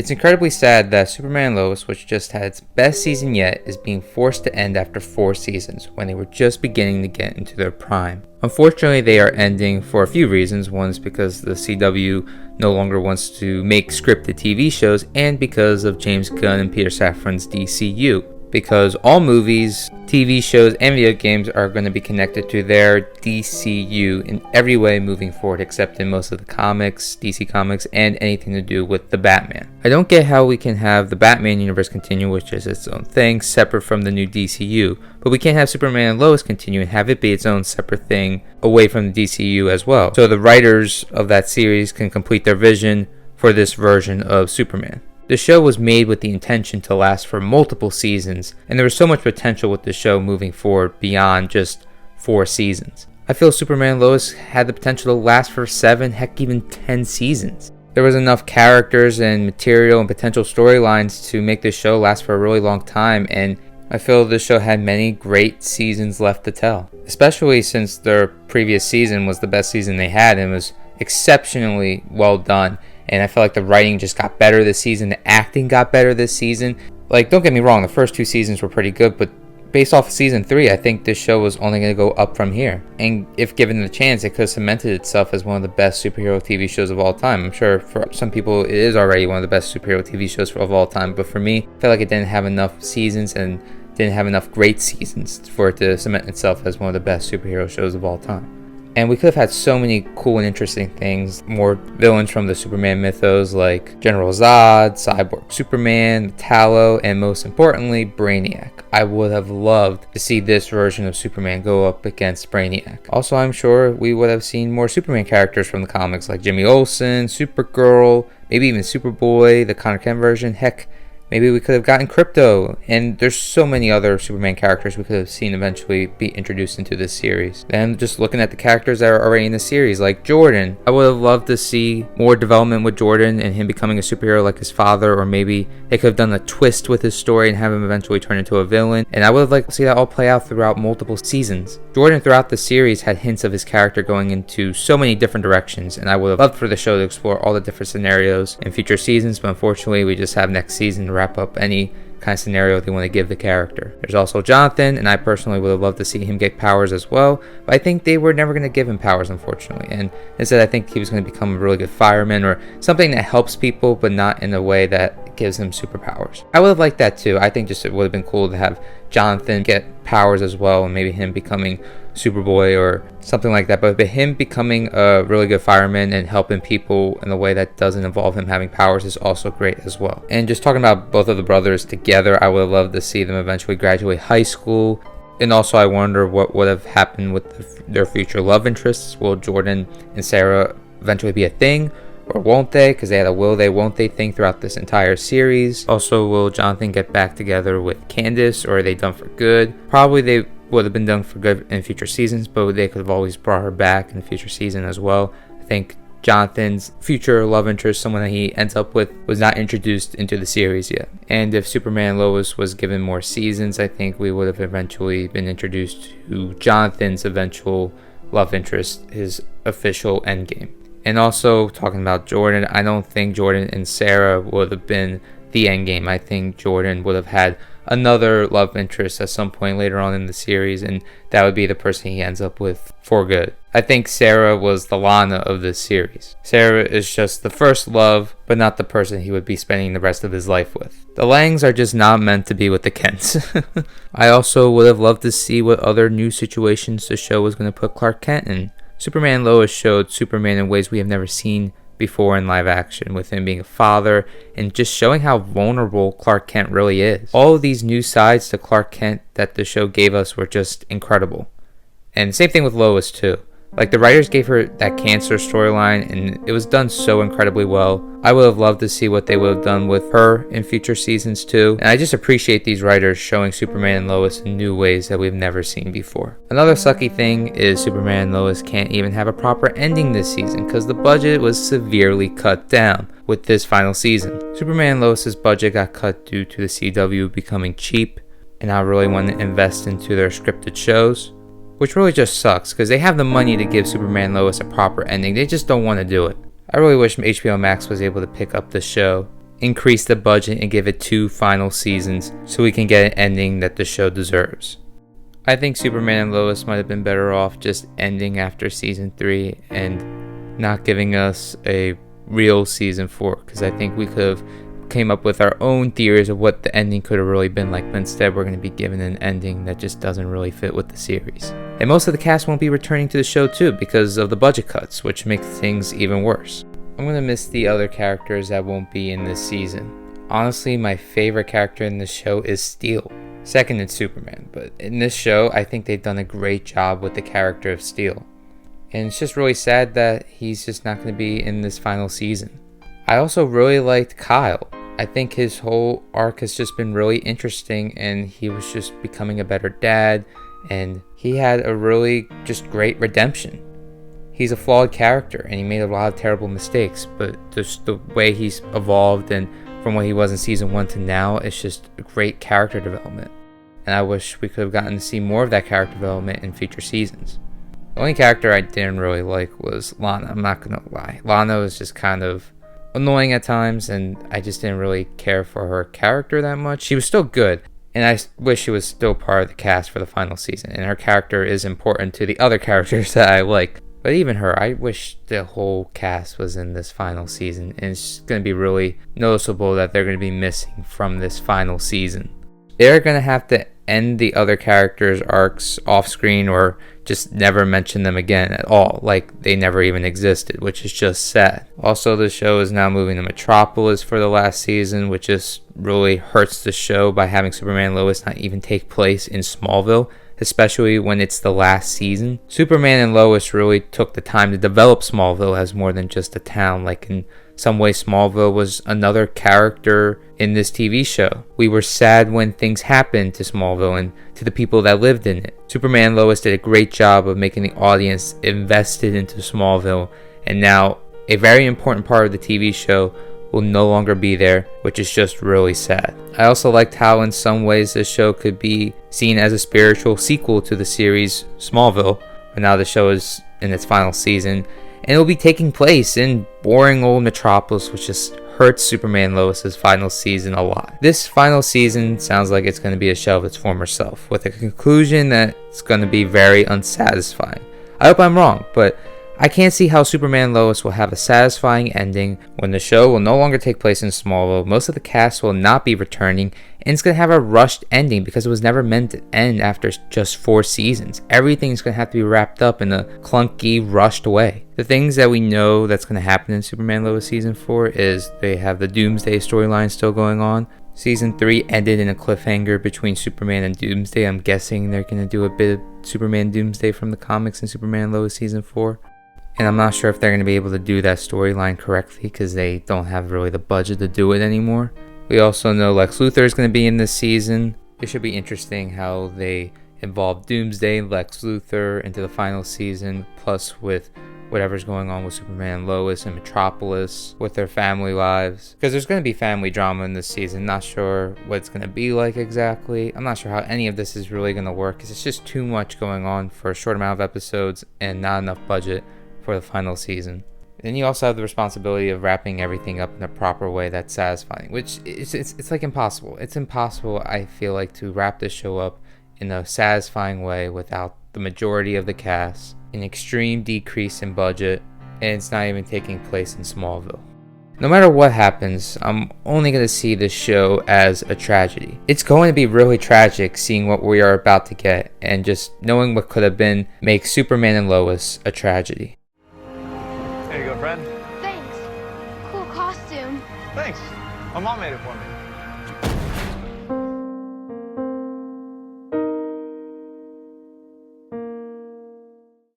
It's incredibly sad that Superman Lois, which just had its best season yet, is being forced to end after 4 seasons when they were just beginning to get into their prime. Unfortunately, they are ending for a few reasons. One is because the CW no longer wants to make scripted TV shows, and because of James Gunn and Peter Safran's DCU. Because all movies, TV shows, and video games are going to be connected to their DCU in every way moving forward, except in most of the comics, DC Comics, and anything to do with the Batman. I don't get how we can have the Batman universe continue, which is its own thing, separate from the new DCU, but we can't have Superman and Lois continue and have it be its own separate thing away from the DCU as well. So the writers of that series can complete their vision for this version of Superman. The show was made with the intention to last for multiple seasons, and there was so much potential with the show moving forward beyond just 4 seasons. I feel Superman Lois had the potential to last for 7, heck even 10 seasons. There was enough characters and material and potential storylines to make this show last for a really long time, and I feel this show had many great seasons left to tell. Especially since their previous season was the best season they had and was exceptionally well done. And I feel like the writing just got better this season. The acting got better this season. Like, don't get me wrong, the first 2 seasons were pretty good, but based off of season 3, I think this show was only going to go up from here. And if given the chance, it could have cemented itself as one of the best superhero TV shows of all time. I'm sure for some people it is already one of the best superhero TV shows of all time, but for me, I feel like it didn't have enough seasons and didn't have enough great seasons for it to cement itself as one of the best superhero shows of all time. And we could have had so many cool and interesting things, more villains from the Superman mythos like General Zod, Cyborg Superman, Metallo, and most importantly, Brainiac. I would have loved to see this version of Superman go up against Brainiac. Also, I'm sure we would have seen more Superman characters from the comics like Jimmy Olsen, Supergirl, maybe even Superboy, the Connor Kent version, heck, maybe we could have gotten Crypto, and there's so many other Superman characters we could have seen eventually be introduced into this series. Then just looking at the characters that are already in the series, like Jordan. I would have loved to see more development with Jordan and him becoming a superhero like his father, or maybe they could have done a twist with his story and have him eventually turn into a villain. And I would have liked to see that all play out throughout multiple seasons. Jordan throughout the series had hints of his character going into so many different directions, and I would have loved for the show to explore all the different scenarios in future seasons, but unfortunately we just have next season to wrap up any kind of scenario they want to give the character. There's also Jonathan, and I personally would have loved to see him get powers as well, but I think they were never going to give him powers, unfortunately, and instead I think he was going to become a really good fireman or something that helps people but not in a way that gives him superpowers. I would have liked that too. I think just it would have been cool to have Jonathan get powers as well, and maybe him becoming Superboy or something like that, but him becoming a really good fireman and helping people in a way that doesn't involve him having powers is also great as well. And just talking about both of the brothers together, I would have loved to see them eventually graduate high school. And also I wonder what would have happened with their future love interests. Will Jordan and Sarah eventually be a thing, or won't they? Because they had a will they won't they thing throughout this entire series. Also, will Jonathan get back together with Candace, or are they done for good? Probably they would have been done for good in future seasons, but they could have always brought her back in the future season as well. I think Jonathan's future love interest, someone that he ends up with, was not introduced into the series yet. And if Superman Lois was given more seasons, I think we would have eventually been introduced to Jonathan's eventual love interest, his official endgame. And also, talking about Jordan, I don't think Jordan and Sarah would have been the endgame. I think Jordan would have had another love interest at some point later on in the series, and that would be the person he ends up with for good. I think Sarah was the Lana of this series. Sarah is just the first love, but not the person he would be spending the rest of his life with. The Langs are just not meant to be with the Kents. I also would have loved to see what other new situations the show was going to put Clark Kent in. Superman Lois showed Superman in ways we have never seen before in live action, with him being a father and just showing how vulnerable Clark Kent really is. All of these new sides to Clark Kent that the show gave us were just incredible. And same thing with Lois too. Like, the writers gave her that cancer storyline, and it was done so incredibly well. I would have loved to see what they would have done with her in future seasons too. And I just appreciate these writers showing Superman and Lois in new ways that we've never seen before. Another sucky thing is Superman and Lois can't even have a proper ending this season because the budget was severely cut down with this final season. Superman and Lois's budget got cut due to the CW becoming cheap and not really wanting to invest into their scripted shows, which really just sucks because they have the money to give Superman Lois a proper ending. They just don't want to do it. I really wish HBO Max was able to pick up this show increase the budget and give it 2 final seasons so we can get an ending that the show deserves. I think Superman and Lois might have been better off just ending after season 3 and not giving us a real season 4, because I think we could have came up with our own theories of what the ending could have really been like, but instead we're going to be given an ending that just doesn't really fit with the series. And most of the cast won't be returning to the show too because of the budget cuts, which make things even worse. I'm going to miss the other characters that won't be in this season. Honestly, my favorite character in this show is Steel. Second is Superman, but in this show I think they've done a great job with the character of Steel. And it's just really sad that he's just not going to be in this final season. I also really liked Kyle. I think his whole arc has just been really interesting, and he was just becoming a better dad, and he had a really just great redemption. He's a flawed character, and he made a lot of terrible mistakes, but just the way he's evolved and from what he was in season 1 to now, it's just a great character development. And I wish we could have gotten to see more of that character development in future seasons. The only character I didn't really like was Lana. I'm not gonna lie. Lana was just kind of annoying at times, and I just didn't really care for her character that much. She was still good, and I wish she was still part of the cast for the final season, and her character is important to the other characters that I like. But even her, I wish the whole cast was in this final season, and it's going to be really noticeable that they're going to be missing from this final season. They're going to have to end the other characters' arcs off screen or just never mention them again at all, like they never even existed, which is just sad. Also, the show is now moving to Metropolis for the last season, which just really hurts the show by having Superman Lois not even take place in Smallville, especially when it's the last season. Superman and Lois really took the time to develop Smallville as more than just a town. Like in some way, Smallville was another character in this TV show. We were sad when things happened to Smallville and to the people that lived in it. Superman and Lois did a great job of making the audience invested into Smallville, and now a very important part of the TV show will no longer be there, which is just really sad. I also liked how in some ways this show could be seen as a spiritual sequel to the series Smallville, but now the show is in its final season, and it will be taking place in boring old Metropolis, which just hurts Superman Lois's final season a lot. This final season sounds like it's going to be a shell of its former self, with a conclusion that's going to be very unsatisfying. I hope I'm wrong, but I can't see how Superman Lois will have a satisfying ending when the show will no longer take place in Smallville, most of the cast will not be returning, and it's going to have a rushed ending because it was never meant to end after just 4 seasons. Everything's going to have to be wrapped up in a clunky, rushed way. The things that we know that's going to happen in Superman Lois Season 4 is they have the Doomsday storyline still going on. Season 3 ended in a cliffhanger between Superman and Doomsday. I'm guessing they're going to do a bit of Superman Doomsday from the comics in Superman Lois Season 4. And I'm not sure if they're going to be able to do that storyline correctly because they don't have really the budget to do it anymore. We also know Lex Luthor is going to be in this season. It should be interesting how they involve Doomsday, Lex Luthor into the final season, plus with whatever's going on with Superman and Lois and Metropolis with their family lives. Because there's going to be family drama in this season. Not sure what it's going to be like exactly. I'm not sure how any of this is really going to work because it's just too much going on for a short amount of episodes and not enough budget for the final season. Then you also have the responsibility of wrapping everything up in a proper way that's satisfying, which it's like impossible. It's impossible, I feel like, to wrap this show up in a satisfying way without the majority of the cast, an extreme decrease in budget, and it's not even taking place in Smallville. No matter what happens, I'm only going to see this show as a tragedy. It's going to be really tragic seeing what we are about to get, and just knowing what could have been makes Superman and Lois a tragedy. There you go, friend. Thanks. Cool costume. Thanks. My mom made it for me.